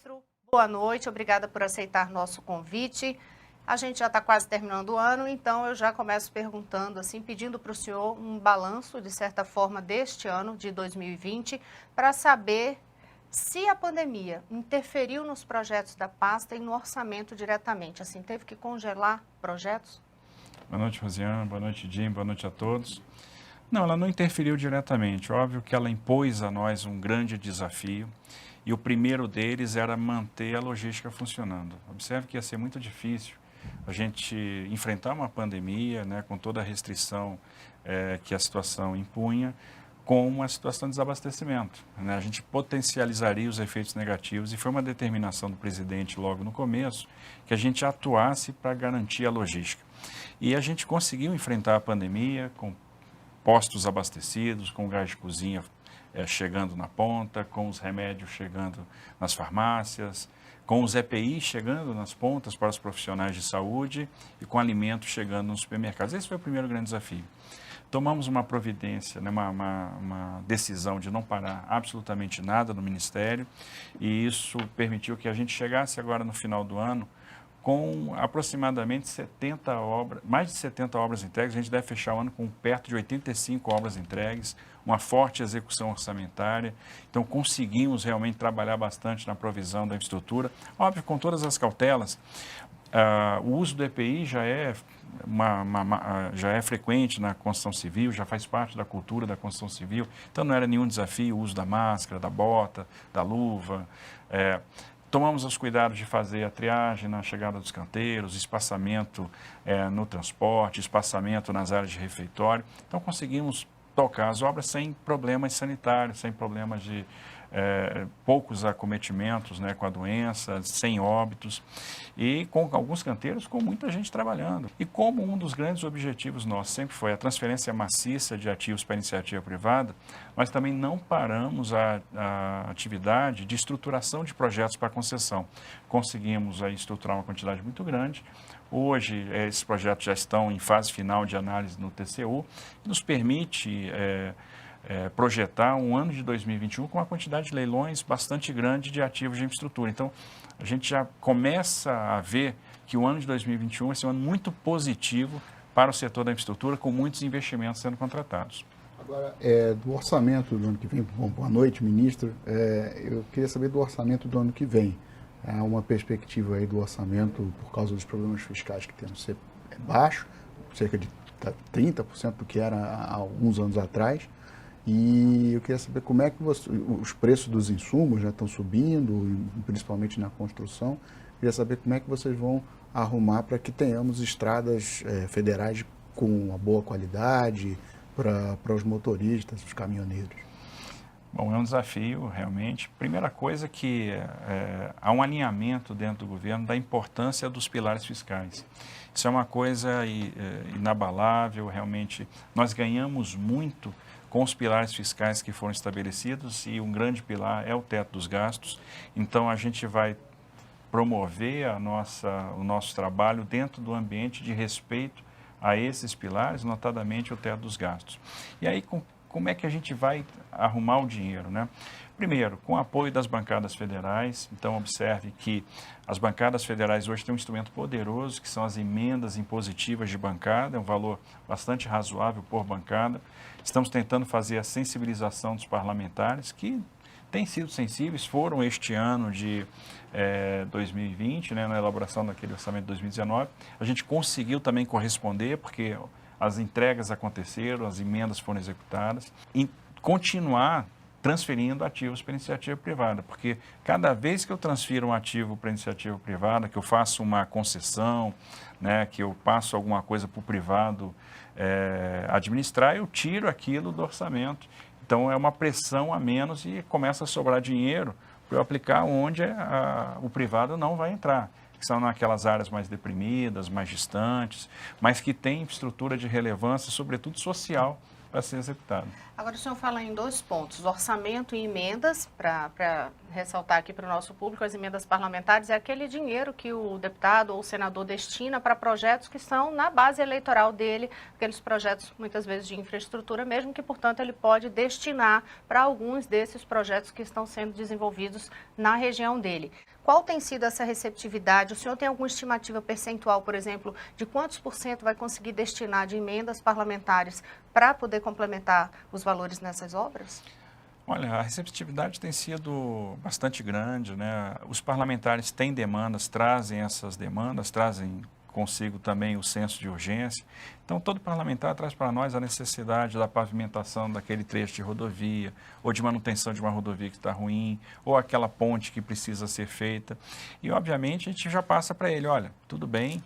ministro. Boa noite, obrigada por aceitar nosso convite. A gente já está quase terminando o ano, então eu já começo perguntando, assim, pedindo para o senhor um balanço, de certa forma, deste ano, de 2020, para saber se a pandemia interferiu nos projetos da pasta e no orçamento diretamente. Assim, teve que congelar projetos? Boa noite, Rosiana. Boa noite, Jim. Boa noite a todos. Não, ela não interferiu diretamente. Óbvio que ela impôs a nós um grande desafio e o primeiro deles era manter a logística funcionando. Observe que ia ser muito difícil a gente enfrentar uma pandemia, né, com toda a restrição que a situação impunha, com uma situação de desabastecimento, né? A gente potencializaria os efeitos negativos e foi uma determinação do presidente logo no começo que a gente atuasse para garantir a logística. E a gente conseguiu enfrentar a pandemia com postos abastecidos, com gás de cozinha chegando na ponta, com os remédios chegando nas farmácias, com os EPIs chegando nas pontas para os profissionais de saúde e com alimentos chegando nos supermercados. Esse foi o primeiro grande desafio. Tomamos uma providência, né, uma decisão de não parar absolutamente nada no Ministério e isso permitiu que a gente chegasse agora no final do ano com aproximadamente 70 obras, mais de 70 obras entregues. A gente deve fechar o ano com perto de 85 obras entregues, uma forte execução orçamentária. Então, conseguimos realmente trabalhar bastante na provisão da infraestrutura. Óbvio, com todas as cautelas, o uso do EPI já é frequente na construção civil, já faz parte da cultura da construção civil. Então, não era nenhum desafio o uso da máscara, da bota, da luva. Tomamos os cuidados de fazer a triagem na chegada dos canteiros, espaçamento no transporte, espaçamento nas áreas de refeitório. Então, conseguimos tocar as obras sem problemas sanitários, sem problemas de poucos acometimentos, né, com a doença, sem óbitos e com alguns canteiros com muita gente trabalhando. E como um dos grandes objetivos nossos sempre foi a transferência maciça de ativos para a iniciativa privada, nós também não paramos a atividade de estruturação de projetos para concessão. Conseguimos aí estruturar uma quantidade muito grande. Hoje, esses projetos já estão em fase final de análise no TCU, que nos permite projetar um ano de 2021 com uma quantidade de leilões bastante grande de ativos de infraestrutura. Então, a gente já começa a ver que o ano de 2021 vai ser um ano muito positivo para o setor da infraestrutura, com muitos investimentos sendo contratados. Agora, do orçamento do ano que vem, boa noite, ministro, eu queria saber do orçamento do ano que vem. Há uma perspectiva aí do orçamento, por causa dos problemas fiscais que temos, ser baixo, cerca de 30% do que era há alguns anos atrás. E eu queria saber como é que os preços dos insumos já estão subindo, principalmente na construção. Eu queria saber como é que vocês vão arrumar para que tenhamos estradas federais com uma boa qualidade para os motoristas, os caminhoneiros. Bom, é um desafio, realmente. Primeira coisa que há um alinhamento dentro do governo da importância dos pilares fiscais. Isso é uma coisa inabalável, realmente. Nós ganhamos muito com os pilares fiscais que foram estabelecidos e um grande pilar é o teto dos gastos. Então, a gente vai promover o nosso trabalho dentro do ambiente de respeito a esses pilares, notadamente o teto dos gastos. E aí, como é que a gente vai arrumar o dinheiro, né? Primeiro, com o apoio das bancadas federais. Então, observe que as bancadas federais hoje têm um instrumento poderoso, que são as emendas impositivas de bancada, é um valor bastante razoável por bancada. Estamos tentando fazer a sensibilização dos parlamentares, que têm sido sensíveis, foram este ano de 2020, né, na elaboração daquele orçamento de 2019. A gente conseguiu também corresponder, porque as entregas aconteceram, as emendas foram executadas, e continuar transferindo ativos para a iniciativa privada, porque cada vez que eu transfiro um ativo para a iniciativa privada, que eu faço uma concessão, né, que eu passo alguma coisa para o privado administrar, eu tiro aquilo do orçamento. Então, é uma pressão a menos e começa a sobrar dinheiro para eu aplicar onde o privado não vai entrar, que são naquelas áreas mais deprimidas, mais distantes, mas que têm infraestrutura de relevância, sobretudo social, para ser executado. Agora, o senhor fala em dois pontos, orçamento e emendas, para ressaltar aqui para o nosso público, as emendas parlamentares é aquele dinheiro que o deputado ou o senador destina para projetos que são na base eleitoral dele, aqueles projetos muitas vezes de infraestrutura mesmo, que portanto ele pode destinar para alguns desses projetos que estão sendo desenvolvidos na região dele. Qual tem sido essa receptividade? O senhor tem alguma estimativa percentual, por exemplo, de quantos por cento vai conseguir destinar de emendas parlamentares para poder complementar os valores nessas obras? Olha, a receptividade tem sido bastante grande, né? Os parlamentares têm demandas, trazem essas demandas, trazem consigo também o senso de urgência. Então, todo parlamentar traz para nós a necessidade da pavimentação daquele trecho de rodovia, ou de manutenção de uma rodovia que está ruim, ou aquela ponte que precisa ser feita. E, obviamente, a gente já passa para ele, olha, tudo bem,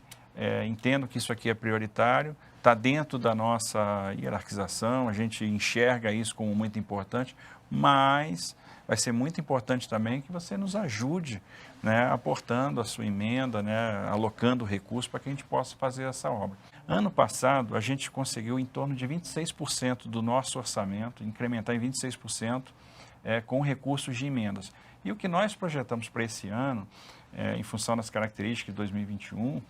entendo que isso aqui é prioritário, está dentro da nossa hierarquização, a gente enxerga isso como muito importante, mas vai ser muito importante também que você nos ajude, né, aportando a sua emenda, né, alocando recursos para que a gente possa fazer essa obra. Ano passado, a gente conseguiu em torno de 26% do nosso orçamento, incrementar em 26% com recursos de emendas. E o que nós projetamos para esse ano, em função das características de 2021,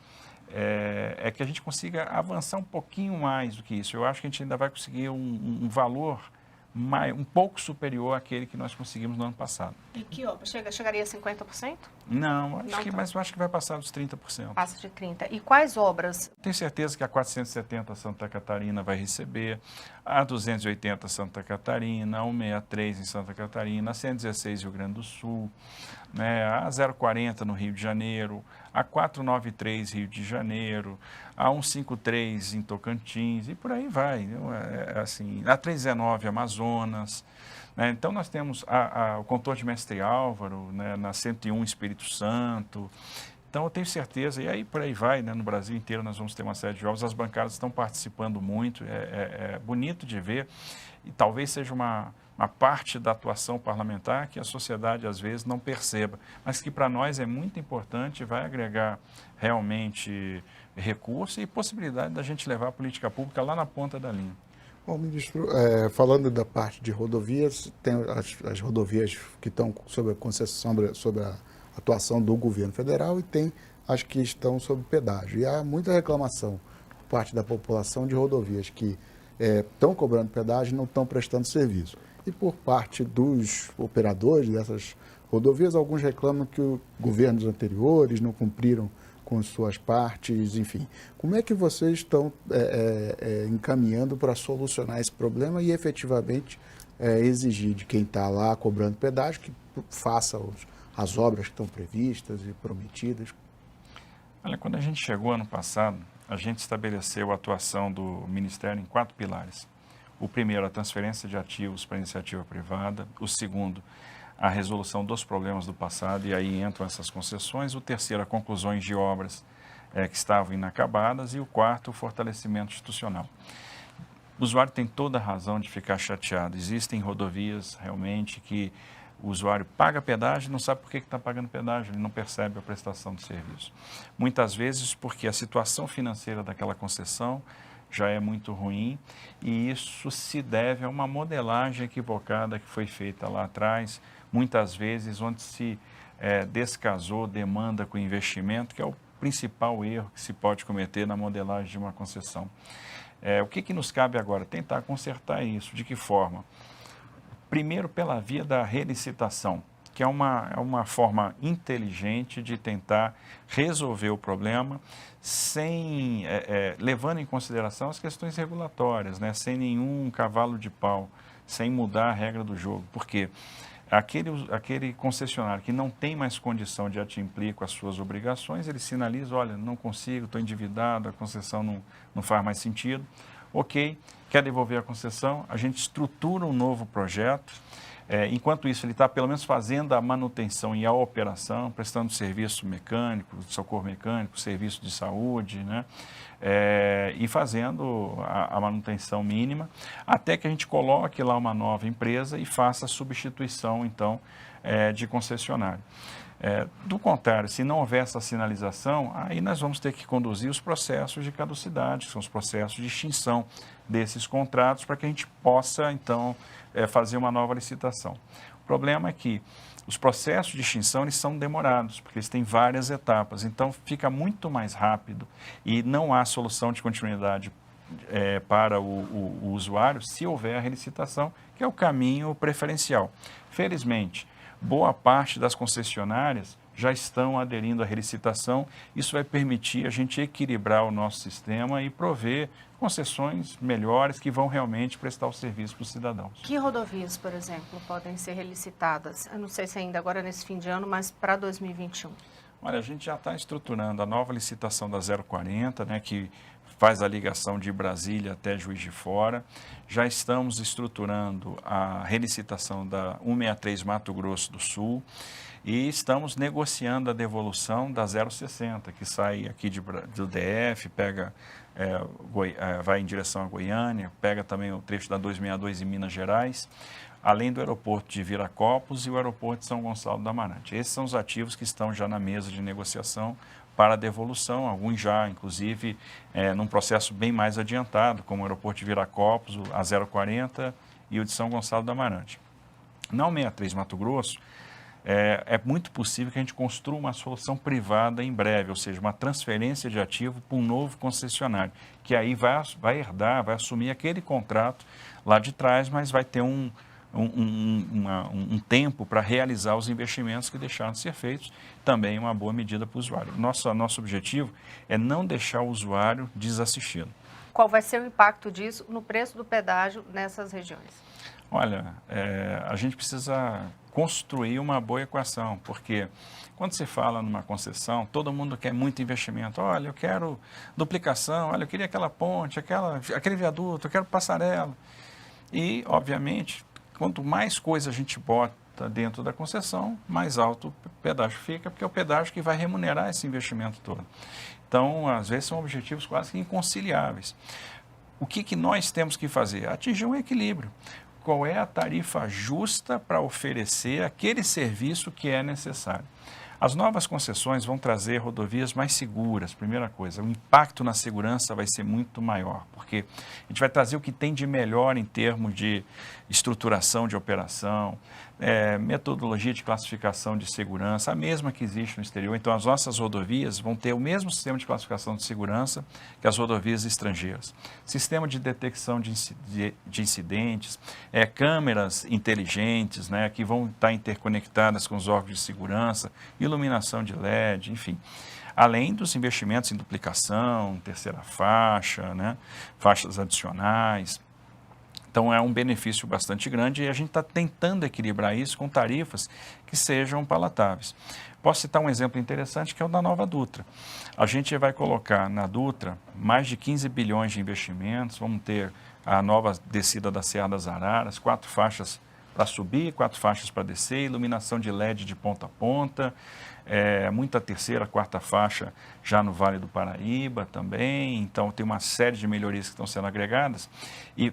é que a gente consiga avançar um pouquinho mais do que isso. Eu acho que a gente ainda vai conseguir um valor um pouco superior àquele que nós conseguimos no ano passado. E que obra? Chegaria a 50%? Não, mas eu acho que vai passar dos 30%. Passa de 30%. E quais obras? Tenho certeza que a 470 Santa Catarina vai receber, a 280 Santa Catarina, a 163 em Santa Catarina, a 116 Rio Grande do Sul, né, a 040 no Rio de Janeiro, a 493 Rio de Janeiro, a 153 em Tocantins e por aí vai. Assim, a 319 Amazonas. Né? Então, nós temos o contorno de Mestre Álvaro, né, na 101 Espírito Santo. Então, eu tenho certeza, e aí por aí vai, né, no Brasil inteiro nós vamos ter uma série de obras, as bancadas estão participando muito, é bonito de ver, e talvez seja uma parte da atuação parlamentar que a sociedade às vezes não perceba, mas que para nós é muito importante, vai agregar realmente recurso e possibilidade da gente levar a política pública lá na ponta da linha. Bom, ministro, falando da parte de rodovias, tem as rodovias que estão sob a concessão, sob a atuação do governo federal e tem as que estão sob pedágio. E há muita reclamação por parte da população de rodovias que estão cobrando pedágio e não estão prestando serviço. E por parte dos operadores dessas rodovias, alguns reclamam que os governos anteriores não cumpriram com suas partes, enfim. Como é que vocês estão encaminhando para solucionar esse problema e efetivamente exigir de quem está lá cobrando pedágio que faça as obras que estão previstas e prometidas? Olha, quando a gente chegou ano passado, a gente estabeleceu a atuação do Ministério em 4 pilares. O primeiro, a transferência de ativos para a iniciativa privada. O segundo, a resolução dos problemas do passado, e aí entram essas concessões. O terceiro, a conclusões de obras que estavam inacabadas. E o quarto, o fortalecimento institucional. O usuário tem toda a razão de ficar chateado. Existem rodovias realmente que o usuário paga pedágio e não sabe por que está pagando pedágio, ele não percebe a prestação do serviço. Muitas vezes porque a situação financeira daquela concessão já é muito ruim e isso se deve a uma modelagem equivocada que foi feita lá atrás, muitas vezes onde se descasou demanda com investimento, que é o principal erro que se pode cometer na modelagem de uma concessão. O que nos cabe agora? Tentar consertar isso. De que forma? Primeiro, pela via da relicitação, que é uma forma inteligente de tentar resolver o problema sem, levando em consideração as questões regulatórias, né? Sem nenhum cavalo de pau, sem mudar a regra do jogo. Por quê? Aquele concessionário que não tem mais condição de adimplir com as suas obrigações, ele sinaliza, olha, não consigo, estou endividado, a concessão não faz mais sentido. Ok, quer devolver a concessão, a gente estrutura um novo projeto. Enquanto isso, ele está pelo menos fazendo a manutenção e a operação, prestando serviço mecânico, socorro mecânico, serviço de saúde, né? E fazendo a manutenção mínima, até que a gente coloque lá uma nova empresa e faça a substituição, então, de concessionário. Do contrário, se não houver essa sinalização, aí nós vamos ter que conduzir os processos de caducidade, que são os processos de extinção desses contratos, para que a gente possa, então, fazer uma nova licitação. O problema é que os processos de extinção eles são demorados, porque eles têm várias etapas, então fica muito mais rápido e não há solução de continuidade para o usuário se houver a relicitação, que é o caminho preferencial. Felizmente, boa parte das concessionárias já estão aderindo à relicitação. Isso vai permitir a gente equilibrar o nosso sistema e prover concessões melhores que vão realmente prestar o serviço para os cidadãos. Que rodovias, por exemplo, podem ser relicitadas? Eu não sei se ainda agora nesse fim de ano, mas para 2021. Olha, a gente já está estruturando a nova licitação da 040, né, que faz a ligação de Brasília até Juiz de Fora. Já estamos estruturando a relicitação da 163 Mato Grosso do Sul e estamos negociando a devolução da 060, que sai aqui do DF, pega, vai em direção a Goiânia, pega também o trecho da 262 em Minas Gerais, além do aeroporto de Viracopos e o aeroporto de São Gonçalo do Amarante. Esses são os ativos que estão já na mesa de negociação para devolução, alguns já, inclusive, num processo bem mais adiantado, como o aeroporto de Viracopos, a 040 e o de São Gonçalo do Amarante. Na 163 Mato Grosso, é muito possível que a gente construa uma solução privada em breve, ou seja, uma transferência de ativo para um novo concessionário, que aí vai herdar, vai assumir aquele contrato lá de trás, mas vai ter um tempo para realizar os investimentos que deixaram de ser feitos, também uma boa medida para o usuário. Nosso objetivo é não deixar o usuário desassistido. Qual vai ser o impacto disso no preço do pedágio nessas regiões? Olha, a gente precisa construir uma boa equação, porque quando se fala numa concessão, todo mundo quer muito investimento. Olha, eu quero duplicação, olha, eu queria aquela ponte, aquele viaduto, eu quero passarela. E, obviamente, quanto mais coisa a gente bota dentro da concessão, mais alto o pedágio fica, porque é o pedágio que vai remunerar esse investimento todo. Então, às vezes, são objetivos quase que inconciliáveis. O que nós temos que fazer? Atingir um equilíbrio. Qual é a tarifa justa para oferecer aquele serviço que é necessário? As novas concessões vão trazer rodovias mais seguras, primeira coisa. O impacto na segurança vai ser muito maior, porque a gente vai trazer o que tem de melhor em termos de estruturação de operação, metodologia de classificação de segurança, a mesma que existe no exterior. Então, as nossas rodovias vão ter o mesmo sistema de classificação de segurança que as rodovias estrangeiras. Sistema de detecção de incidentes, câmeras inteligentes, né, que vão estar interconectadas com os órgãos de segurança, iluminação de LED, enfim. Além dos investimentos em duplicação, terceira faixa, né, faixas adicionais. Então, é um benefício bastante grande e a gente está tentando equilibrar isso com tarifas que sejam palatáveis. Posso citar um exemplo interessante que é o da nova Dutra. A gente vai colocar na Dutra mais de 15 bilhões de investimentos, vamos ter a nova descida da Serra das Araras, 4 faixas para subir, 4 faixas para descer, iluminação de LED de ponta a ponta, muita terceira, quarta faixa já no Vale do Paraíba também. Então, tem uma série de melhorias que estão sendo agregadas. E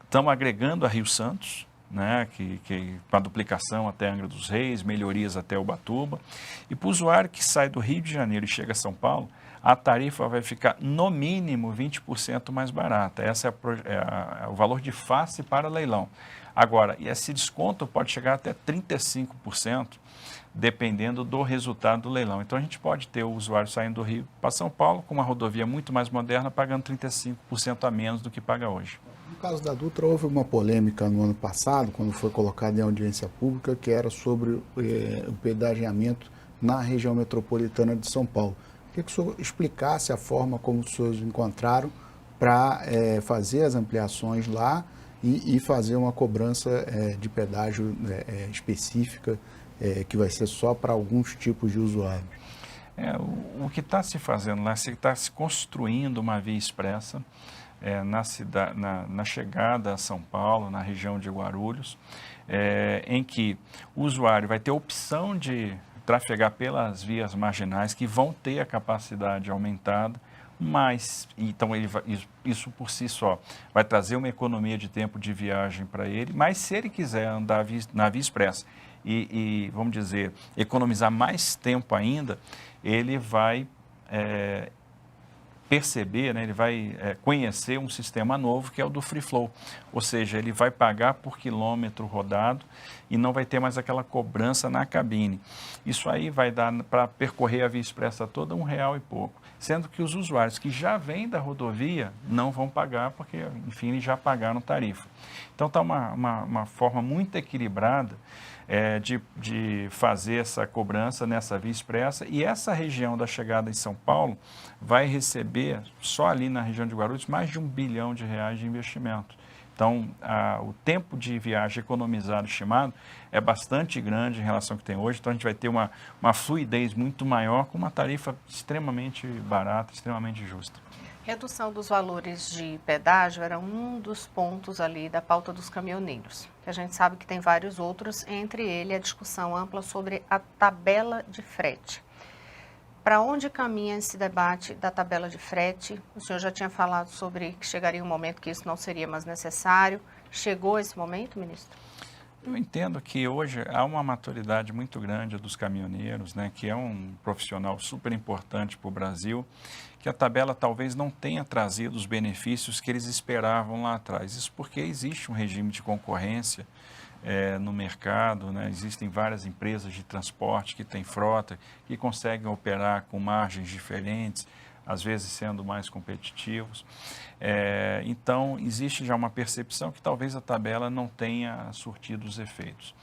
estamos agregando a Rio Santos, né, com a duplicação até Angra dos Reis, melhorias até Ubatuba. E para o usuário que sai do Rio de Janeiro e chega a São Paulo, a tarifa vai ficar, no mínimo, 20% mais barata. Esse é o valor de face para leilão. Agora, esse desconto pode chegar até 35%, dependendo do resultado do leilão. Então, a gente pode ter o usuário saindo do Rio para São Paulo com uma rodovia muito mais moderna, pagando 35% a menos do que paga hoje. No caso da Dutra, houve uma polêmica no ano passado, quando foi colocado em audiência pública, que era sobre o pedagiamento na região metropolitana de São Paulo. Queria que o senhor explicasse a forma como os senhores encontraram para fazer as ampliações lá e fazer uma cobrança de pedágio específica, que vai ser só para alguns tipos de usuários. O que está se fazendo lá, está se construindo uma via expressa na chegada a São Paulo, na região de Guarulhos, em que o usuário vai ter a opção de trafegar pelas vias marginais que vão ter a capacidade aumentada, mas então isso por si só vai trazer uma economia de tempo de viagem para ele, mas se ele quiser andar na via expressa e vamos dizer, economizar mais tempo ainda, ele vai perceber, né, ele vai conhecer um sistema novo que é o do Free Flow, ou seja, ele vai pagar por quilômetro rodado e não vai ter mais aquela cobrança na cabine. Isso aí vai dar para percorrer a Via Expressa toda R$1 e pouco, sendo que os usuários que já vêm da rodovia não vão pagar porque, enfim, eles já pagaram tarifa. Então está uma forma muito equilibrada de fazer essa cobrança nessa Via Expressa, e essa região da chegada em São Paulo vai receber, só ali na região de Guarulhos, mais de R$1 bilhão de investimento. Então, o tempo de viagem economizado estimado é bastante grande em relação ao que tem hoje, então a gente vai ter uma fluidez muito maior com uma tarifa extremamente barata, extremamente justa. Redução dos valores de pedágio era um dos pontos ali da pauta dos caminhoneiros. A gente sabe que tem vários outros, entre ele a discussão ampla sobre a tabela de frete. Para onde caminha esse debate da tabela de frete? O senhor já tinha falado sobre que chegaria um momento que isso não seria mais necessário. Chegou esse momento, ministro? Eu entendo que hoje há uma maturidade muito grande dos caminhoneiros, né, que é um profissional super importante para o Brasil, que a tabela talvez não tenha trazido os benefícios que eles esperavam lá atrás. Isso porque existe um regime de concorrência no mercado, né? Existem várias empresas de transporte que têm frota, que conseguem operar com margens diferentes, às vezes sendo mais competitivos. Então, existe já uma percepção que talvez a tabela não tenha surtido os efeitos.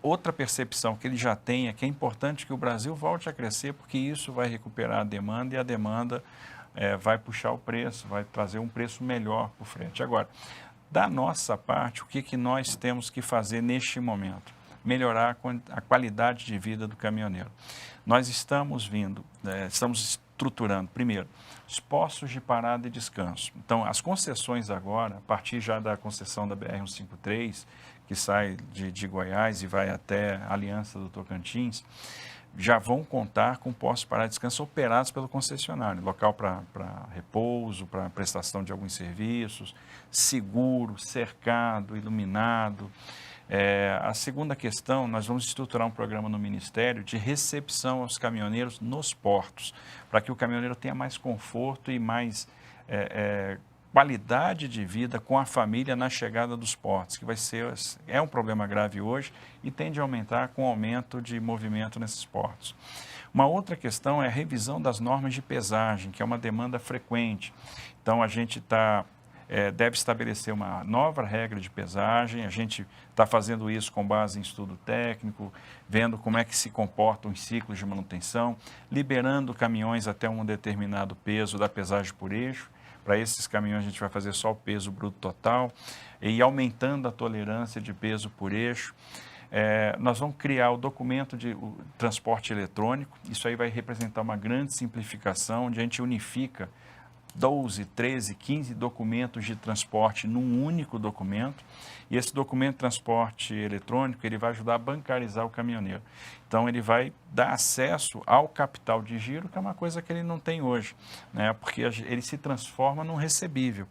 Outra percepção que ele já tem é que é importante que o Brasil volte a crescer, porque isso vai recuperar a demanda, e a demanda vai puxar o preço, vai trazer um preço melhor para o frete. Agora, da nossa parte, o que nós temos que fazer neste momento? Melhorar a qualidade de vida do caminhoneiro. Nós estamos estamos estruturando, primeiro, os postos de parada e descanso. Então, as concessões agora, a partir já da concessão da BR-153, que sai de Goiás e vai até a Aliança do Tocantins, já vão contar com postos de parada e descanso operados pelo concessionário, local para repouso, para prestação de alguns serviços, seguro, cercado, iluminado. A segunda questão, nós vamos estruturar um programa no Ministério de recepção aos caminhoneiros nos portos, para que o caminhoneiro tenha mais conforto e mais qualidade de vida com a família na chegada dos portos, que é um problema grave hoje e tende a aumentar com o aumento de movimento nesses portos. Uma outra questão é a revisão das normas de pesagem, que é uma demanda frequente. Então, a gente deve estabelecer uma nova regra de pesagem, a gente está fazendo isso com base em estudo técnico, vendo como é que se comportam os ciclos de manutenção, liberando caminhões até um determinado peso da pesagem por eixo. Para esses caminhões a gente vai fazer só o peso bruto total e aumentando a tolerância de peso por eixo. Nós vamos criar o documento de transporte eletrônico, isso aí vai representar uma grande simplificação, onde a gente unifica 12, 13, 15 documentos de transporte num único documento, e esse documento de transporte eletrônico ele vai ajudar a bancarizar o caminhoneiro. Então, ele vai dar acesso ao capital de giro, que é uma coisa que ele não tem hoje, né? Porque ele se transforma num recebível.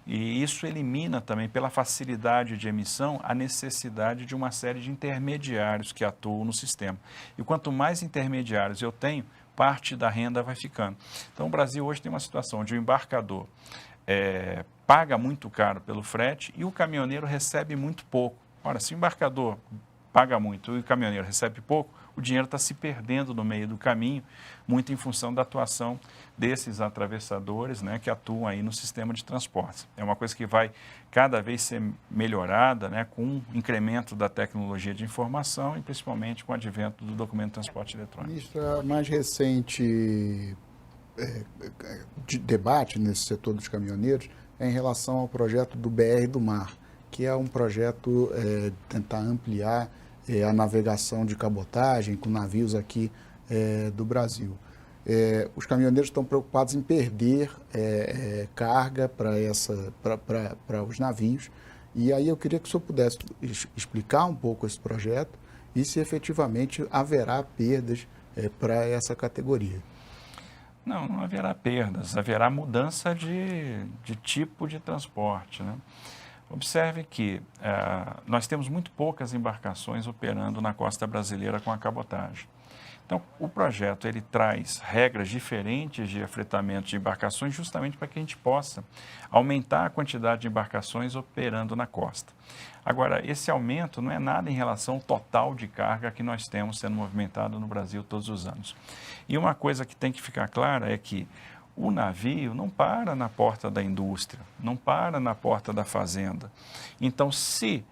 E isso elimina também, pela facilidade de emissão, a necessidade de uma série de intermediários que atuam no sistema. E quanto mais intermediários eu tenho, parte da renda vai ficando. Então, o Brasil hoje tem uma situação onde o embarcador paga muito caro pelo frete e o caminhoneiro recebe muito pouco. Ora, se o embarcador paga muito e o caminhoneiro recebe pouco, o dinheiro está se perdendo no meio do caminho, muito em função da atuação desses atravessadores, né, que atuam aí no sistema de transportes. É uma coisa que vai cada vez ser melhorada, né, com um incremento da tecnologia de informação e principalmente com o advento do documento de transporte eletrônico. Ministra, mais recente de debate nesse setor dos caminhoneiros é em relação ao projeto do BR do Mar, que é um projeto de tentar ampliar a navegação de cabotagem com navios aqui do Brasil. Os caminhoneiros estão preocupados em perder carga para os navios, e aí eu queria que o senhor pudesse explicar um pouco esse projeto e se efetivamente haverá perdas para essa categoria. Não haverá perdas, haverá mudança de tipo de transporte, né? Observe que nós temos muito poucas embarcações operando na costa brasileira com a cabotagem. Então, o projeto ele traz regras diferentes de afretamento de embarcações justamente para que a gente possa aumentar a quantidade de embarcações operando na costa. Agora, esse aumento não é nada em relação ao total de carga que nós temos sendo movimentado no Brasil todos os anos. E uma coisa que tem que ficar clara é que o navio não para na porta da indústria, não para na porta da fazenda. Então, se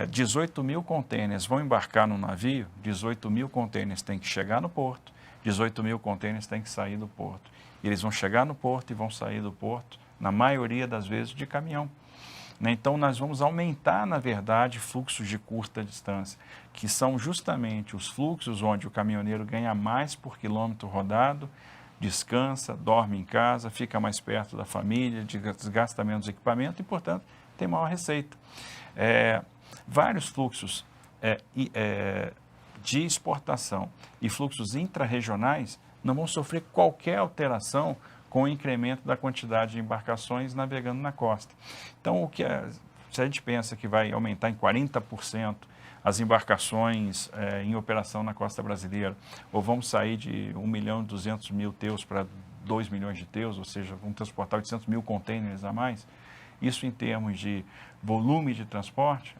18 mil contêineres vão embarcar no navio, 18 mil contêineres têm que chegar no porto, 18 mil contêineres têm que sair do porto. E eles vão chegar no porto e vão sair do porto, na maioria das vezes, de caminhão. Então, nós vamos aumentar, na verdade, fluxos de curta distância, que são justamente os fluxos onde o caminhoneiro ganha mais por quilômetro rodado, descansa, dorme em casa, fica mais perto da família, desgasta menos equipamento e, portanto, tem maior receita. Vários fluxos de exportação e fluxos intrarregionais não vão sofrer qualquer alteração com o incremento da quantidade de embarcações navegando na costa. Então, se a gente pensa que vai aumentar em 40% as embarcações em operação na costa brasileira, ou vamos sair de 1.200.000 teus para 2 milhões de teus, ou seja, vamos transportar 800 mil contêineres a mais, isso em termos de volume de transporte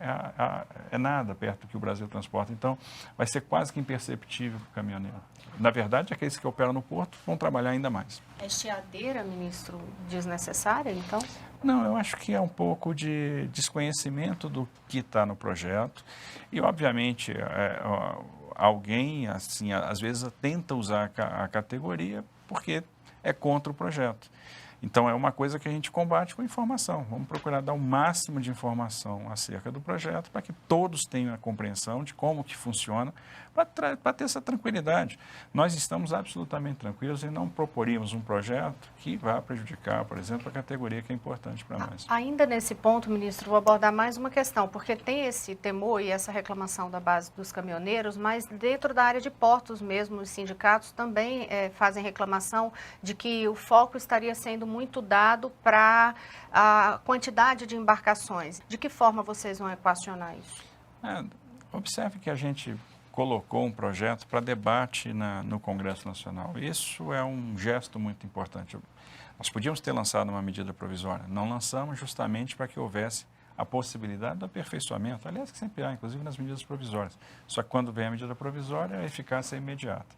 é nada perto do que o Brasil transporta. Então, vai ser quase que imperceptível para o caminhoneiro. Na verdade, aqueles que operam no porto vão trabalhar ainda mais. É chiadeira, ministro, desnecessária, então? Não, eu acho que é um pouco de desconhecimento do que está no projeto. E, obviamente, alguém, assim, às vezes tenta usar a categoria porque é contra o projeto. Então, é uma coisa que a gente combate com informação. Vamos procurar dar o máximo de informação acerca do projeto para que todos tenham a compreensão de como que funciona, para ter essa tranquilidade. Nós estamos absolutamente tranquilos e não proporíamos um projeto que vá prejudicar, por exemplo, a categoria que é importante para nós. Ainda nesse ponto, ministro, vou abordar mais uma questão, porque tem esse temor e essa reclamação da base dos caminhoneiros, mas dentro da área de portos mesmo, os sindicatos também fazem reclamação de que o foco estaria sendo muito dado para a quantidade de embarcações. De que forma vocês vão equacionar isso? Observe que a gente colocou um projeto para debate no Congresso Nacional. Isso é um gesto muito importante. Nós podíamos ter lançado uma medida provisória, não lançamos justamente para que houvesse a possibilidade do aperfeiçoamento, aliás, que sempre há, inclusive nas medidas provisórias. Só que quando vem a medida provisória, a eficácia é imediata.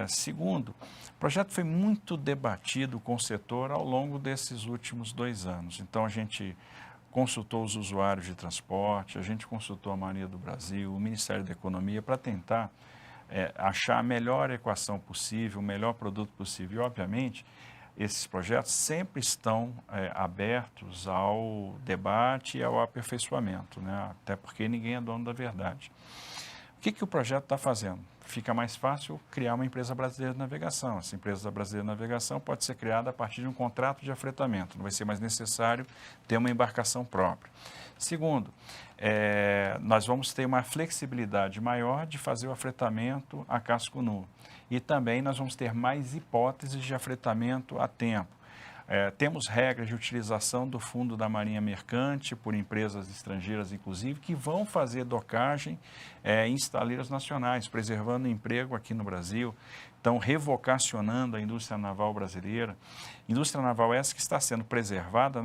Segundo, o projeto foi muito debatido com o setor ao longo desses últimos 2 anos. Então, a gente consultou os usuários de transporte, a gente consultou a Marinha do Brasil, o Ministério da Economia, para tentar achar a melhor equação possível, o melhor produto possível. E, obviamente, esses projetos sempre estão abertos ao debate e ao aperfeiçoamento, né? Até porque ninguém é dono da verdade. O que o projeto está fazendo? Fica mais fácil criar uma empresa brasileira de navegação. Essa empresa brasileira de navegação pode ser criada a partir de um contrato de afretamento. Não vai ser mais necessário ter uma embarcação própria. Segundo, nós vamos ter uma flexibilidade maior de fazer o afretamento a casco nu. E também nós vamos ter mais hipóteses de afretamento a tempo. Temos regras de utilização do fundo da Marinha Mercante por empresas estrangeiras, inclusive, que vão fazer docagem em estaleiras nacionais, preservando o emprego aqui no Brasil. Então, revocacionando a indústria naval brasileira. Indústria naval essa que está sendo preservada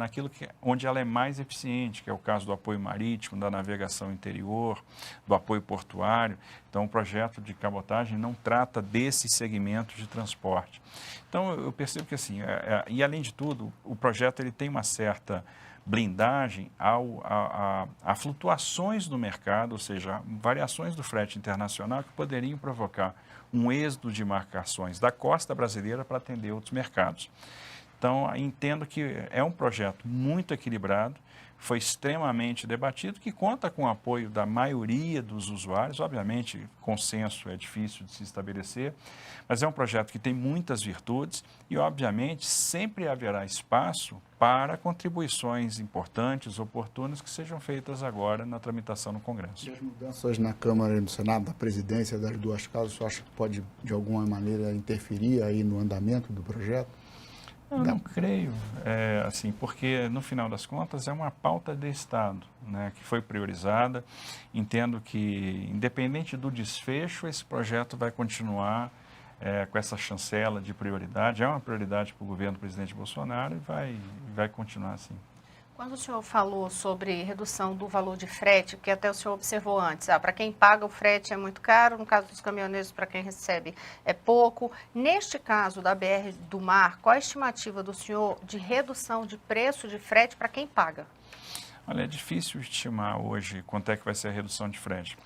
onde ela é mais eficiente, que é o caso do apoio marítimo, da navegação interior, do apoio portuário. Então, o projeto de cabotagem não trata desse segmento de transporte. Então, eu percebo que, assim, e além de tudo, o projeto ele tem uma certa blindagem a flutuações do mercado, ou seja, variações do frete internacional que poderiam provocar um êxodo de embarcações da costa brasileira para atender outros mercados. Então, entendo que é um projeto muito equilibrado, foi extremamente debatido, que conta com o apoio da maioria dos usuários. Obviamente, consenso é difícil de se estabelecer, mas é um projeto que tem muitas virtudes e, obviamente, sempre haverá espaço para contribuições importantes, oportunas, que sejam feitas agora na tramitação no Congresso. E as mudanças na Câmara e no Senado, da presidência das duas casas, você acha que pode, de alguma maneira, interferir aí no andamento do projeto? Eu não creio, assim, porque no final das contas é uma pauta de Estado, né, que foi priorizada. Entendo que, independente do desfecho, esse projeto vai continuar com essa chancela de prioridade. É uma prioridade para o governo do presidente Bolsonaro e vai continuar assim. Quando o senhor falou sobre redução do valor de frete, que até o senhor observou antes, para quem paga o frete é muito caro, no caso dos caminhoneiros, para quem recebe é pouco. Neste caso da BR do Mar, qual a estimativa do senhor de redução de preço de frete para quem paga? Olha, é difícil estimar hoje quanto é que vai ser a redução de frete.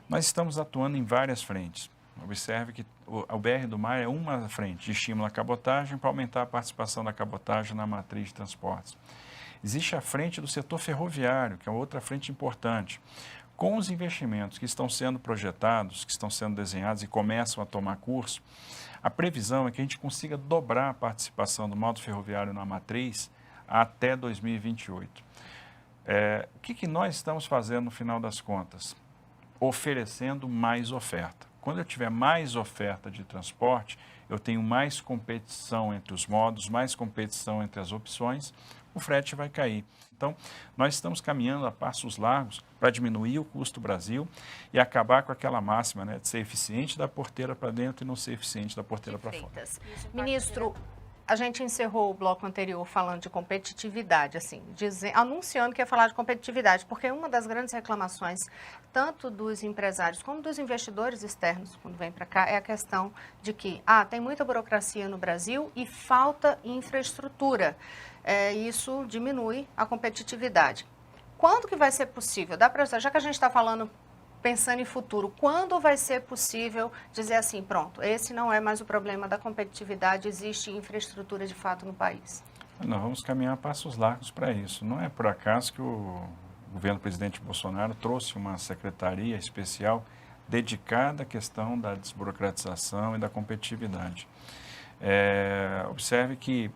Nós estamos atuando em várias frentes. Observe que o BR do Mar é uma frente de estímulo à cabotagem para aumentar a participação da cabotagem na matriz de transportes. Existe a frente do setor ferroviário, que é outra frente importante. Com os investimentos que estão sendo projetados, que estão sendo desenhados e começam a tomar curso, a previsão é que a gente consiga dobrar a participação do modo ferroviário na matriz até 2028. O que nós estamos fazendo no final das contas? Oferecendo mais oferta. Quando eu tiver mais oferta de transporte, eu tenho mais competição entre os modos, mais competição entre as opções, o frete vai cair. Então, nós estamos caminhando a passos largos para diminuir o custo do Brasil e acabar com aquela máxima, né, de ser eficiente da porteira para dentro e não ser eficiente da porteira para fora. Ministro, a gente encerrou o bloco anterior falando de competitividade, assim, anunciando que ia falar de competitividade, porque uma das grandes reclamações, tanto dos empresários como dos investidores externos, quando vem para cá, é a questão de que tem muita burocracia no Brasil e falta infraestrutura. Isso diminui a competitividade. Quando que vai ser possível? Já que a gente está falando, pensando em futuro, quando vai ser possível dizer assim, pronto, esse não é mais o problema da competitividade, existe infraestrutura de fato no país? Nós vamos caminhar a passos largos para isso. Não é por acaso que o governo do presidente Bolsonaro trouxe uma secretaria especial dedicada à questão da desburocratização e da competitividade. Observe que,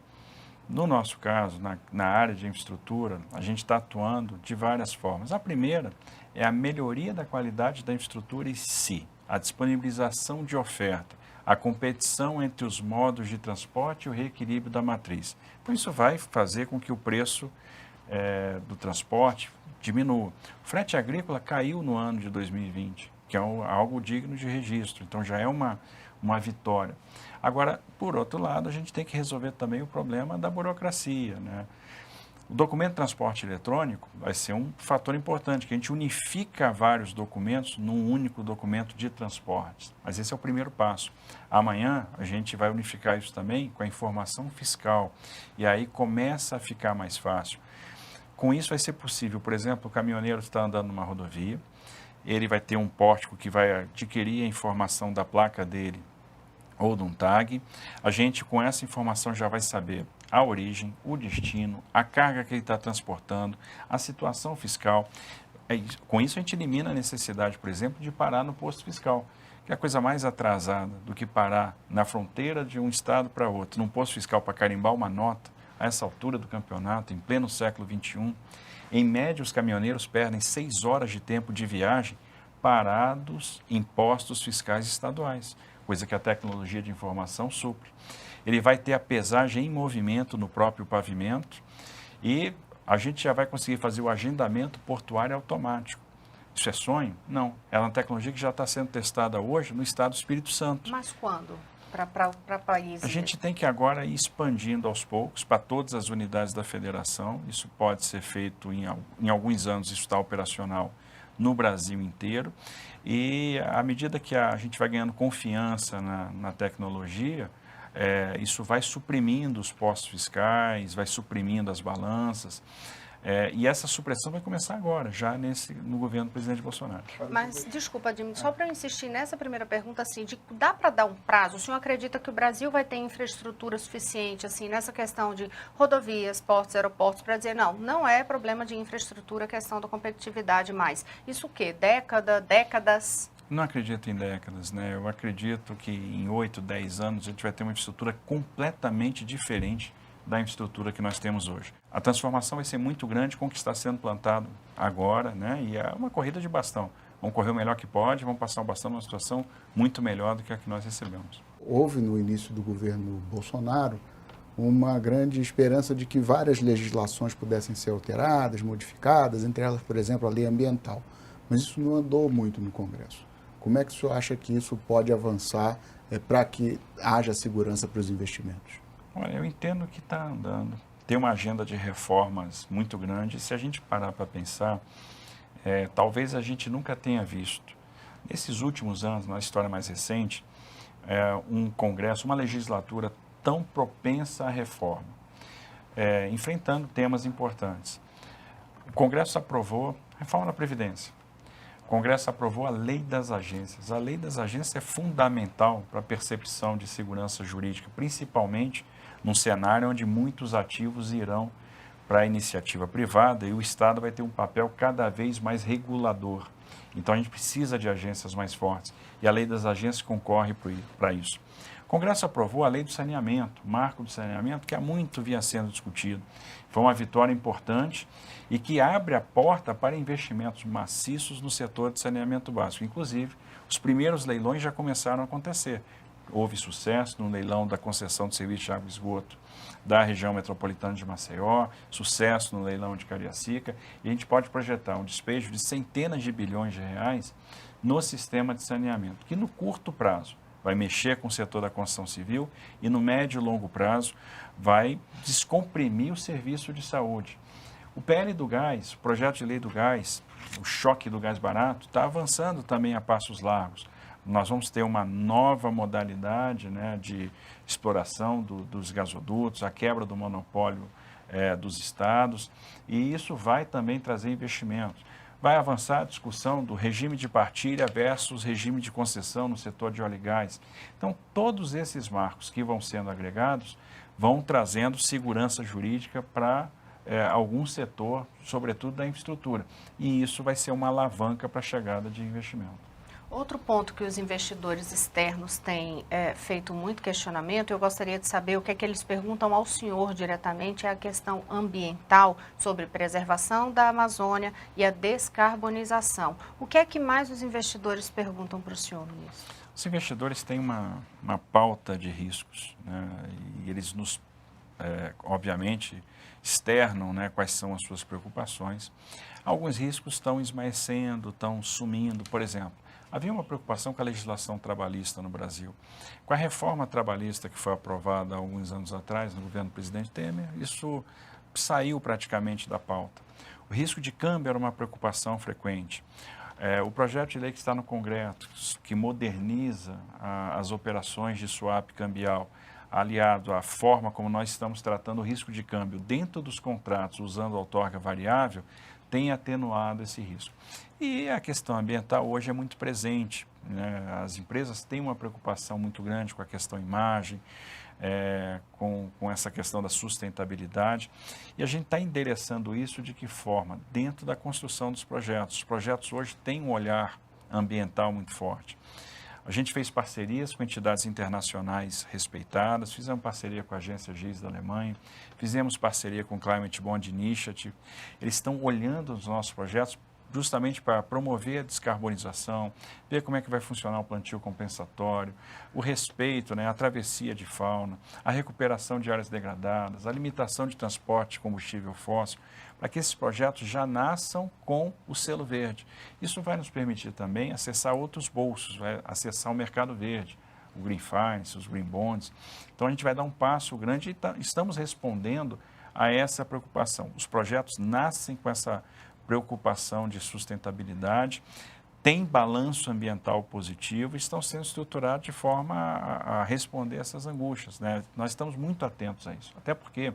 no nosso caso, na área de infraestrutura, a gente está atuando de várias formas. A primeira é a melhoria da qualidade da infraestrutura em si, a disponibilização de oferta, a competição entre os modos de transporte e o reequilíbrio da matriz. Então, isso vai fazer com que o preço do transporte diminua. O frete agrícola caiu no ano de 2020, que é algo digno de registro, então já é uma vitória. Agora, por outro lado, a gente tem que resolver também o problema da burocracia, né? O documento de transporte eletrônico vai ser um fator importante, que a gente unifica vários documentos num único documento de transportes. Mas esse é o primeiro passo. Amanhã a gente vai unificar isso também com a informação fiscal, e aí começa a ficar mais fácil. Com isso vai ser possível, por exemplo, o caminhoneiro está andando numa rodovia, ele vai ter um pórtico que vai adquirir a informação da placa dele ou de um tag. A gente, com essa informação, já vai saber a origem, o destino, a carga que ele está transportando, a situação fiscal. Com isso, a gente elimina a necessidade, por exemplo, de parar no posto fiscal, que é a coisa mais atrasada do que parar na fronteira de um estado para outro, num posto fiscal para carimbar uma nota, a essa altura do campeonato, em pleno século XXI. Em média, os caminhoneiros perdem 6 horas de tempo de viagem parados em postos fiscais estaduais, coisa que a tecnologia de informação supre. Ele vai ter a pesagem em movimento no próprio pavimento e a gente já vai conseguir fazer o agendamento portuário automático. Isso é sonho? Não. É uma tecnologia que já está sendo testada hoje no estado do Espírito Santo. Mas quando? Para países? A gente tem que agora ir expandindo aos poucos para todas as unidades da federação. Isso pode ser feito em alguns anos, isso está operacional no Brasil inteiro. E à medida que a gente vai ganhando confiança na tecnologia, isso vai suprimindo os postos fiscais, vai suprimindo as balanças. E essa supressão vai começar agora, já no governo do presidente Bolsonaro. Mas, desculpa, Jimmy, só para eu insistir nessa primeira pergunta, assim, dá para dar um prazo? O senhor acredita que o Brasil vai ter infraestrutura suficiente, assim, nessa questão de rodovias, portos, aeroportos, para dizer, não é problema de infraestrutura, é questão da competitividade mais? Isso o quê? Décadas? Não acredito em décadas, né? Eu acredito que em 8, 10 anos a gente vai ter uma infraestrutura completamente diferente da infraestrutura que nós temos hoje. A transformação vai ser muito grande com o que está sendo plantado agora, né? E é uma corrida de bastão. Vamos correr o melhor que pode, vamos passar o bastão numa situação muito melhor do que a que nós recebemos. Houve no início do governo Bolsonaro uma grande esperança de que várias legislações pudessem ser alteradas, modificadas, entre elas, por exemplo, a lei ambiental. Mas isso não andou muito no Congresso. Como é que o senhor acha que isso pode avançar para que haja segurança para os investimentos? Olha, eu entendo que está andando. Tem uma agenda de reformas muito grande. Se a gente parar para pensar, talvez a gente nunca tenha visto, nesses últimos anos, na história mais recente, um Congresso, uma legislatura tão propensa à reforma, enfrentando temas importantes. O Congresso aprovou a reforma da Previdência. O Congresso aprovou a Lei das Agências. A Lei das Agências é fundamental para a percepção de segurança jurídica, principalmente num cenário onde muitos ativos irão para a iniciativa privada e o Estado vai ter um papel cada vez mais regulador. Então, a gente precisa de agências mais fortes e a Lei das Agências concorre para isso. O Congresso aprovou a Lei do Saneamento, o marco do saneamento, que há muito vinha sendo discutido. Foi uma vitória importante e que abre a porta para investimentos maciços no setor de saneamento básico. Inclusive, os primeiros leilões já começaram a acontecer. Houve sucesso no leilão da concessão de serviço de água e esgoto da região metropolitana de Maceió, sucesso no leilão de Cariacica, e a gente pode projetar um despejo de centenas de bilhões de reais no sistema de saneamento, que no curto prazo vai mexer com o setor da construção civil e no médio e longo prazo vai descomprimir o serviço de saúde. O PL do gás, o projeto de lei do gás, o choque do gás barato, está avançando também a passos largos. Nós vamos ter uma nova modalidade, né, de exploração dos gasodutos, a quebra do monopólio dos estados, e isso vai também trazer investimentos. Vai avançar a discussão do regime de partilha versus regime de concessão no setor de óleo e gás. Então, todos esses marcos que vão sendo agregados vão trazendo segurança jurídica para algum setor, sobretudo da infraestrutura. E isso vai ser uma alavanca para a chegada de investimento. Outro ponto que os investidores externos têm feito muito questionamento, eu gostaria de saber o que é que eles perguntam ao senhor diretamente, é a questão ambiental sobre preservação da Amazônia e a descarbonização. O que é que mais os investidores perguntam para o senhor, ministro? Os investidores têm uma pauta de riscos, né? E eles nos, obviamente, externam, né, quais são as suas preocupações. Alguns riscos estão esmaecendo, estão sumindo, por exemplo. Havia uma preocupação com a legislação trabalhista no Brasil. Com a reforma trabalhista que foi aprovada há alguns anos atrás, no governo do presidente Temer, isso saiu praticamente da pauta. O risco de câmbio era uma preocupação frequente. O projeto de lei que está no Congresso, que moderniza as operações de swap cambial, aliado à forma como nós estamos tratando o risco de câmbio dentro dos contratos, usando a outorga variável, tem atenuado esse risco. E a questão ambiental hoje é muito presente, né? As empresas têm uma preocupação muito grande com a questão imagem, com essa questão da sustentabilidade, e a gente está endereçando isso de que forma? Dentro da construção dos projetos. Os projetos hoje têm um olhar ambiental muito forte. A gente fez parcerias com entidades internacionais respeitadas, fizemos parceria com a agência GIS da Alemanha, fizemos parceria com o Climate Bond Initiative. Eles estão olhando os nossos projetos justamente para promover a descarbonização, ver como é que vai funcionar o plantio compensatório, o respeito, né, a travessia de fauna, a recuperação de áreas degradadas, a limitação de transporte de combustível fóssil, para que esses projetos já nasçam com o selo verde. Isso vai nos permitir também acessar outros bolsos, vai acessar o mercado verde, o Green Finance, os Green Bonds. Então, a gente vai dar um passo grande e estamos respondendo a essa preocupação. Os projetos nascem com essa preocupação de sustentabilidade, tem balanço ambiental positivo e estão sendo estruturados de forma a responder essas angústias, né? Nós estamos muito atentos a isso, até porque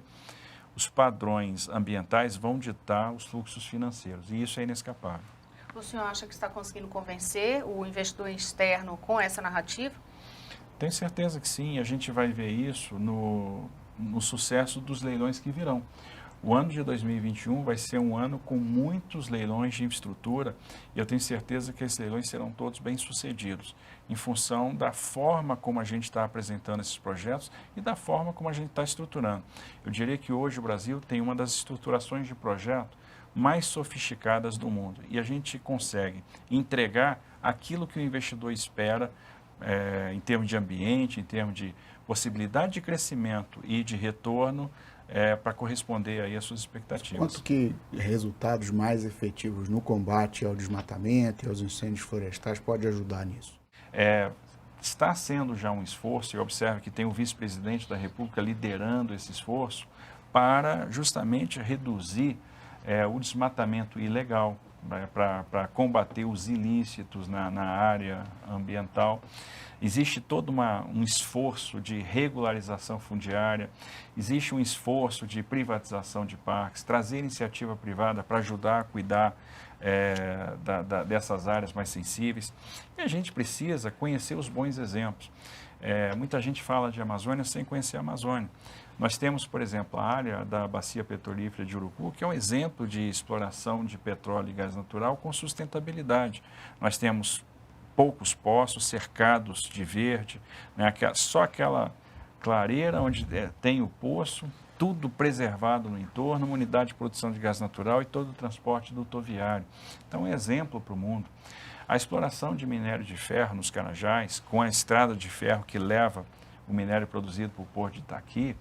os padrões ambientais vão ditar os fluxos financeiros e isso é inescapável. O senhor acha que está conseguindo convencer o investidor externo com essa narrativa? Tenho certeza que sim, a gente vai ver isso no sucesso dos leilões que virão. O ano de 2021 vai ser um ano com muitos leilões de infraestrutura e eu tenho certeza que esses leilões serão todos bem-sucedidos, em função da forma como a gente está apresentando esses projetos e da forma como a gente está estruturando. Eu diria que hoje o Brasil tem uma das estruturações de projeto mais sofisticadas do mundo e a gente consegue entregar aquilo que o investidor espera em termos de ambiente, em termos de possibilidade de crescimento e de retorno para corresponder aí às suas expectativas. Quanto que resultados mais efetivos no combate ao desmatamento e aos incêndios florestais pode ajudar nisso? Está sendo já um esforço, e observe que tem o vice-presidente da República liderando esse esforço para justamente reduzir o desmatamento ilegal, para combater os ilícitos na área ambiental. Existe todo um esforço de regularização fundiária, existe um esforço de privatização de parques, trazer iniciativa privada para ajudar a cuidar dessas áreas mais sensíveis. E a gente precisa conhecer os bons exemplos. Muita gente fala de Amazônia sem conhecer a Amazônia. Nós temos, por exemplo, a área da Bacia Petrolífera de Urucu, que é um exemplo de exploração de petróleo e gás natural com sustentabilidade. Nós temos poucos poços cercados de verde, né? Só aquela clareira onde tem o poço, tudo preservado no entorno, uma unidade de produção de gás natural e todo o transporte dutoviário. Então, é um exemplo para o mundo. A exploração de minério de ferro nos Carajás, com a estrada de ferro que leva o minério produzido para o porto de Itaqui,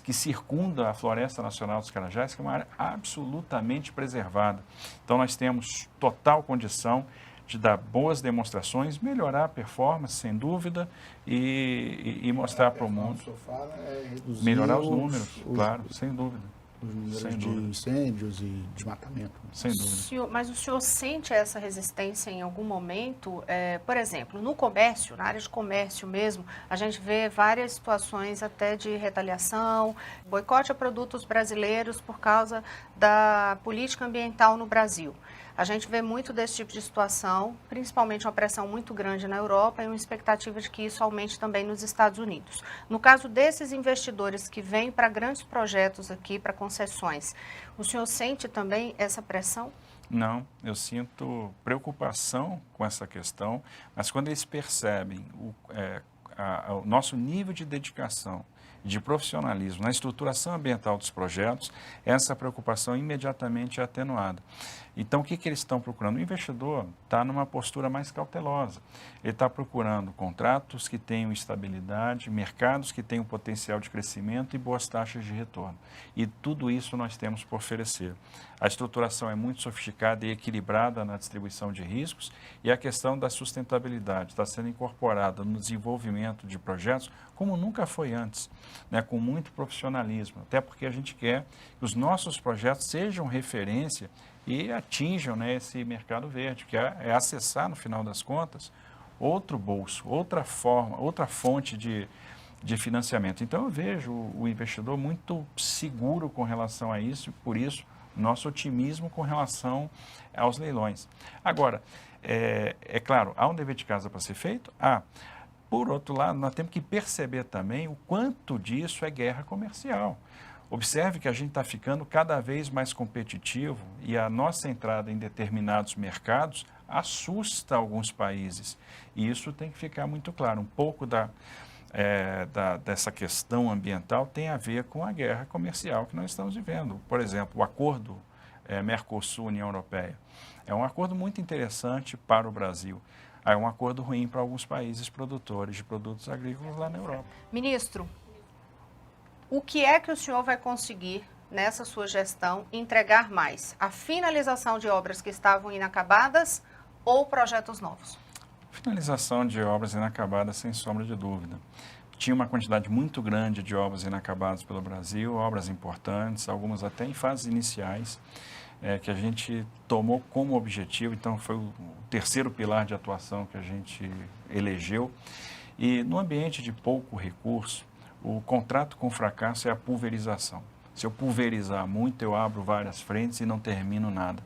que circunda a Floresta Nacional dos Carajás, que é uma área absolutamente preservada. Então, nós temos total condição de dar boas demonstrações, melhorar a performance, sem dúvida, e mostrar para o mundo. Melhorar os números, claro, sem dúvida. Os números de incêndios e desmatamento. Sem dúvida. Mas o senhor sente essa resistência em algum momento? Por exemplo, no comércio, na área de comércio mesmo, a gente vê várias situações até de retaliação, boicote a produtos brasileiros por causa da política ambiental no Brasil. A gente vê muito desse tipo de situação, principalmente uma pressão muito grande na Europa e uma expectativa de que isso aumente também nos Estados Unidos. No caso desses investidores que vêm para grandes projetos aqui, para concessões, o senhor sente também essa pressão? Não, eu sinto preocupação com essa questão, mas quando eles percebem o nosso nível de dedicação, de profissionalismo na estruturação ambiental dos projetos, essa preocupação imediatamente é atenuada. Então, o que eles estão procurando? O investidor está numa postura mais cautelosa. Ele está procurando contratos que tenham estabilidade, mercados que tenham potencial de crescimento e boas taxas de retorno. E tudo isso nós temos por oferecer. A estruturação é muito sofisticada e equilibrada na distribuição de riscos e a questão da sustentabilidade está sendo incorporada no desenvolvimento de projetos como nunca foi antes, né, com muito profissionalismo, até porque a gente quer que os nossos projetos sejam referência e atinjam, né, esse mercado verde, que é acessar, no final das contas, outro bolso, outra forma, outra fonte de financiamento. Então, eu vejo o investidor muito seguro com relação a isso, e por isso, nosso otimismo com relação aos leilões. Agora, é claro, há um dever de casa para ser feito? Por outro lado, nós temos que perceber também o quanto disso é guerra comercial. Observe que a gente está ficando cada vez mais competitivo e a nossa entrada em determinados mercados assusta alguns países. E isso tem que ficar muito claro. Um pouco dessa questão ambiental tem a ver com a guerra comercial que nós estamos vivendo. Por exemplo, o acordo Mercosul-União Europeia é um acordo muito interessante para o Brasil. É um acordo ruim para alguns países produtores de produtos agrícolas lá na Europa. Ministro, o que é que o senhor vai conseguir, nessa sua gestão, entregar mais? A finalização de obras que estavam inacabadas ou projetos novos? Finalização de obras inacabadas, sem sombra de dúvida. Tinha uma quantidade muito grande de obras inacabadas pelo Brasil, obras importantes, algumas até em fases iniciais, que a gente tomou como objetivo, então foi o terceiro pilar de atuação que a gente elegeu. E no ambiente de pouco recurso, o contrato com fracasso é a pulverização. Se eu pulverizar muito, eu abro várias frentes e não termino nada.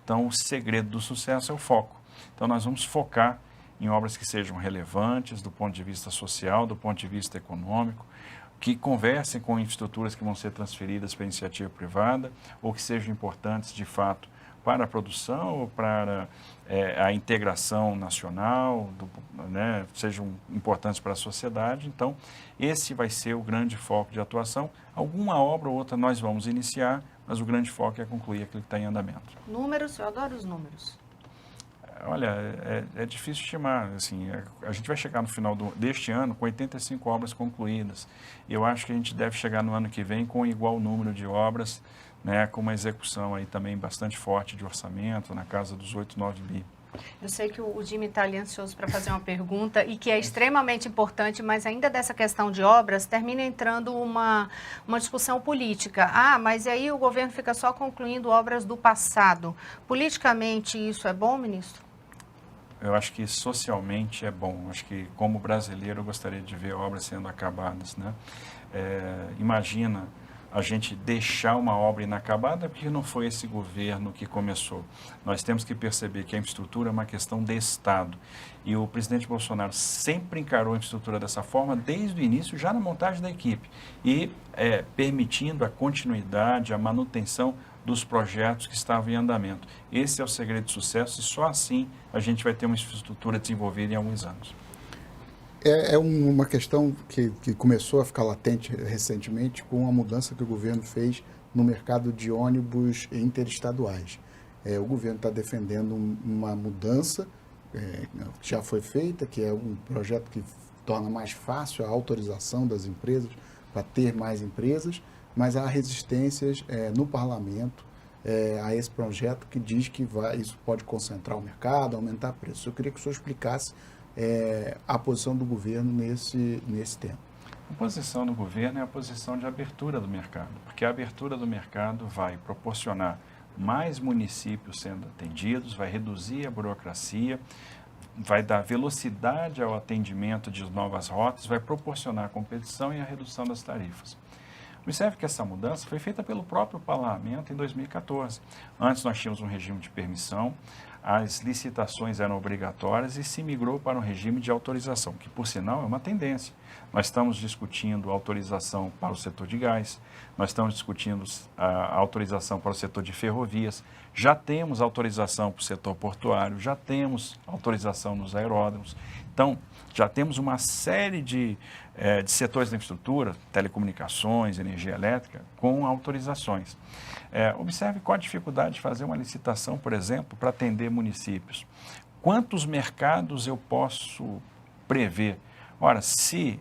Então, o segredo do sucesso é o foco. Então, nós vamos focar em obras que sejam relevantes do ponto de vista social, do ponto de vista econômico, que conversem com infraestruturas que vão ser transferidas para a iniciativa privada ou que sejam importantes, de fato, para a produção ou para a integração nacional, né, sejam importantes para a sociedade. Então, esse vai ser o grande foco de atuação. Alguma obra ou outra nós vamos iniciar, mas o grande foco é concluir aquilo que está em andamento. Números, eu adoro os números. Olha, é difícil estimar. Assim, a gente vai chegar no final deste ano com 85 obras concluídas. E eu acho que a gente deve chegar no ano que vem com igual número de obras, né, com uma execução aí também bastante forte de orçamento, na casa dos 8, 9 bi. Eu sei que o Jimmy está ali ansioso para fazer uma pergunta e que é extremamente importante, mas ainda dessa questão de obras, termina entrando uma discussão política. Ah, mas aí o governo fica só concluindo obras do passado. Politicamente isso é bom, ministro? Eu acho que socialmente é bom. Acho que como brasileiro eu gostaria de ver obras sendo acabadas, né? Imagina a gente deixar uma obra inacabada porque não foi esse governo que começou. Nós temos que perceber que a infraestrutura é uma questão de Estado. E o presidente Bolsonaro sempre encarou a infraestrutura dessa forma, desde o início, já na montagem da equipe. E permitindo a continuidade, a manutenção dos projetos que estavam em andamento. Esse é o segredo de sucesso e só assim a gente vai ter uma infraestrutura desenvolvida em alguns anos. É uma questão que começou a ficar latente recentemente com a mudança que o governo fez no mercado de ônibus interestaduais. O governo está defendendo uma mudança que já foi feita, que é um projeto que torna mais fácil a autorização das empresas para ter mais empresas, mas há resistências no parlamento a esse projeto que diz que isso pode concentrar o mercado, aumentar preços. Eu queria que o senhor explicasse a posição do governo nesse tema. A posição do governo é a posição de abertura do mercado, porque a abertura do mercado vai proporcionar mais municípios sendo atendidos, vai reduzir a burocracia, vai dar velocidade ao atendimento de novas rotas, vai proporcionar a competição e a redução das tarifas. Observe que essa mudança foi feita pelo próprio parlamento em 2014. Antes nós tínhamos um regime de permissão, as licitações eram obrigatórias e se migrou para um regime de autorização, que por sinal é uma tendência. Nós estamos discutindo autorização para o setor de gás, nós estamos discutindo a autorização para o setor de ferrovias, já temos autorização para o setor portuário, já temos autorização nos aeródromos. Então, já temos uma série de setores da infraestrutura, telecomunicações, energia elétrica, com autorizações. Observe qual a dificuldade de fazer uma licitação, por exemplo, para atender municípios. Quantos mercados eu posso prever? Ora, se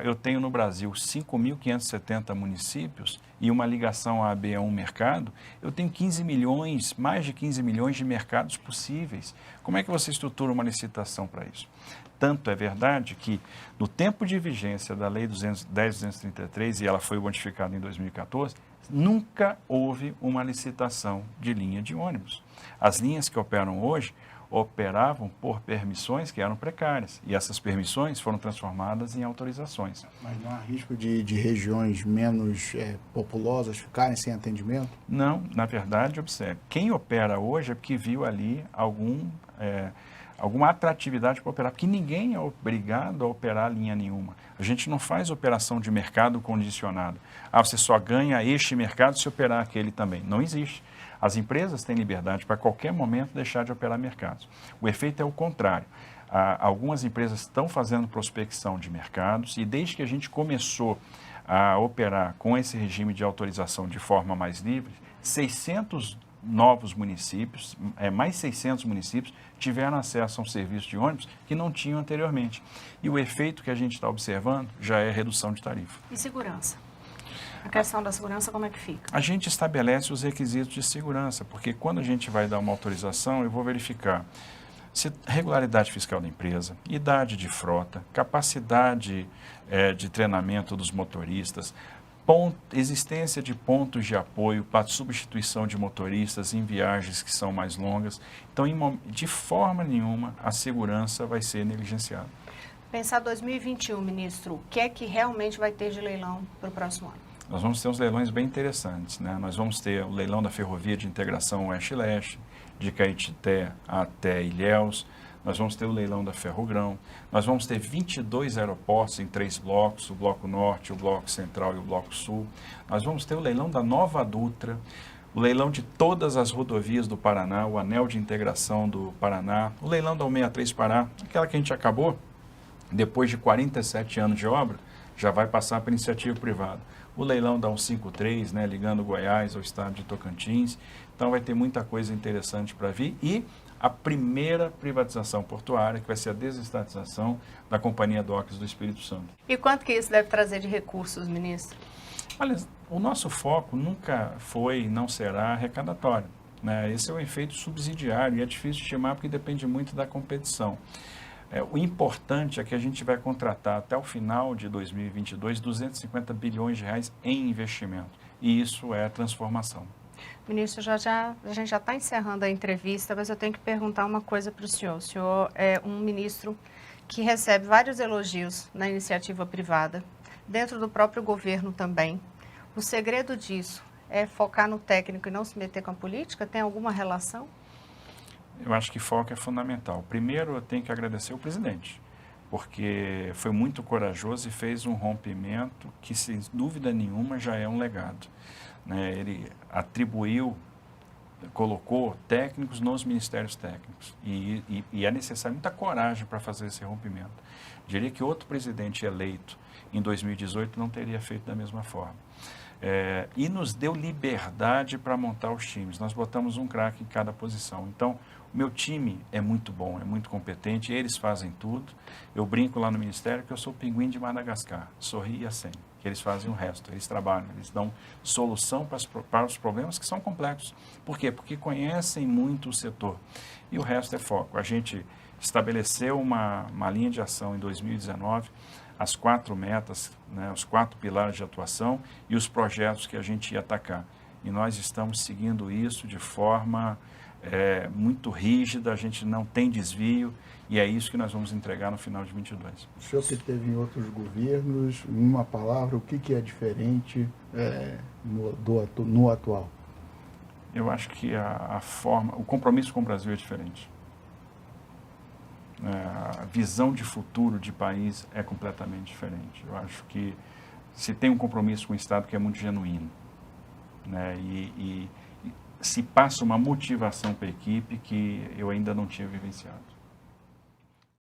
eu tenho no Brasil 5.570 municípios e uma ligação AB a um mercado, eu tenho 15 milhões, mais de 15 milhões de mercados possíveis. Como é que você estrutura uma licitação para isso? Tanto é verdade que, no tempo de vigência da Lei 10.233, e ela foi modificada em 2014, nunca houve uma licitação de linha de ônibus. As linhas que operam hoje operavam por permissões que eram precárias, e essas permissões foram transformadas em autorizações. Mas não há risco de regiões menos populosas ficarem sem atendimento? Não, na verdade, observe, quem opera hoje é porque viu ali alguma atratividade para operar, porque ninguém é obrigado a operar linha nenhuma. A gente não faz operação de mercado condicionado. Você só ganha este mercado se operar aquele também. Não existe. As empresas têm liberdade para qualquer momento deixar de operar mercados. O efeito é o contrário. Algumas empresas estão fazendo prospecção de mercados e desde que a gente começou a operar com esse regime de autorização de forma mais livre, 600 novos municípios, mais 600 municípios, tiveram acesso a um serviço de ônibus que não tinham anteriormente. E o efeito que a gente está observando já é redução de tarifa. E segurança? A questão da segurança, como é que fica? A gente estabelece os requisitos de segurança, porque quando a gente vai dar uma autorização, eu vou verificar regularidade fiscal da empresa, idade de frota, capacidade de treinamento dos motoristas, existência de pontos de apoio para substituição de motoristas em viagens que são mais longas. Então, de forma nenhuma, a segurança vai ser negligenciada. Pensar 2021, ministro, o que é que realmente vai ter de leilão para o próximo ano? Nós vamos ter uns leilões bem interessantes, né? Nós vamos ter o leilão da ferrovia de integração Oeste-Leste, de Caetité até Ilhéus. Nós vamos ter o leilão da Ferrogrão. Nós vamos ter 22 aeroportos em 3 blocos, o Bloco Norte, o Bloco Central e o Bloco Sul. Nós vamos ter o leilão da Nova Dutra, o leilão de todas as rodovias do Paraná, o anel de integração do Paraná, o leilão da 163 Pará, aquela que a gente acabou, depois de 47 anos de obra, já vai passar para iniciativa privada. O leilão da 153, né, ligando Goiás ao estado de Tocantins. Então vai ter muita coisa interessante para vir e a primeira privatização portuária, que vai ser a desestatização da Companhia Docas do Espírito Santo. E quanto que isso deve trazer de recursos, ministro? Olha, o nosso foco nunca foi e não será arrecadatório, né? Esse é o efeito subsidiário e é difícil de estimar porque depende muito da competição. O importante é que a gente vai contratar até o final de 2022 250 bilhões de reais em investimento. E isso é transformação. Ministro, a gente já está encerrando a entrevista, mas eu tenho que perguntar uma coisa para o senhor. O senhor é um ministro que recebe vários elogios na iniciativa privada, dentro do próprio governo também. O segredo disso é focar no técnico e não se meter com a política? Tem alguma relação? Eu acho que foco é fundamental. Primeiro, eu tenho que agradecer o presidente, porque foi muito corajoso e fez um rompimento que, sem dúvida nenhuma, já é um legado, né? Ele atribuiu, colocou técnicos nos ministérios técnicos e é necessário muita coragem para fazer esse rompimento. Diria que outro presidente eleito em 2018 não teria feito da mesma forma. E nos deu liberdade para montar os times. Nós botamos um craque em cada posição. Então, o meu time é muito bom, é muito competente, eles fazem tudo. Eu brinco lá no Ministério que eu sou o pinguim de Madagascar, sorri e acene, que eles fazem o resto, eles trabalham, eles dão solução para os problemas que são complexos. Por quê? Porque conhecem muito o setor. E o resto é foco. A gente estabeleceu uma linha de ação em 2019, as 4 metas, né, os 4 pilares de atuação e os projetos que a gente ia atacar. E nós estamos seguindo isso de forma muito rígida, a gente não tem desvio e é isso que nós vamos entregar no final de 22. O senhor que teve em outros governos, em uma palavra, o que é diferente no atual? Eu acho que a forma, o compromisso com o Brasil é diferente. A visão de futuro de país é completamente diferente. Eu acho que se tem um compromisso com o Estado que é muito genuíno, né? E se passa uma motivação para a equipe que eu ainda não tinha vivenciado.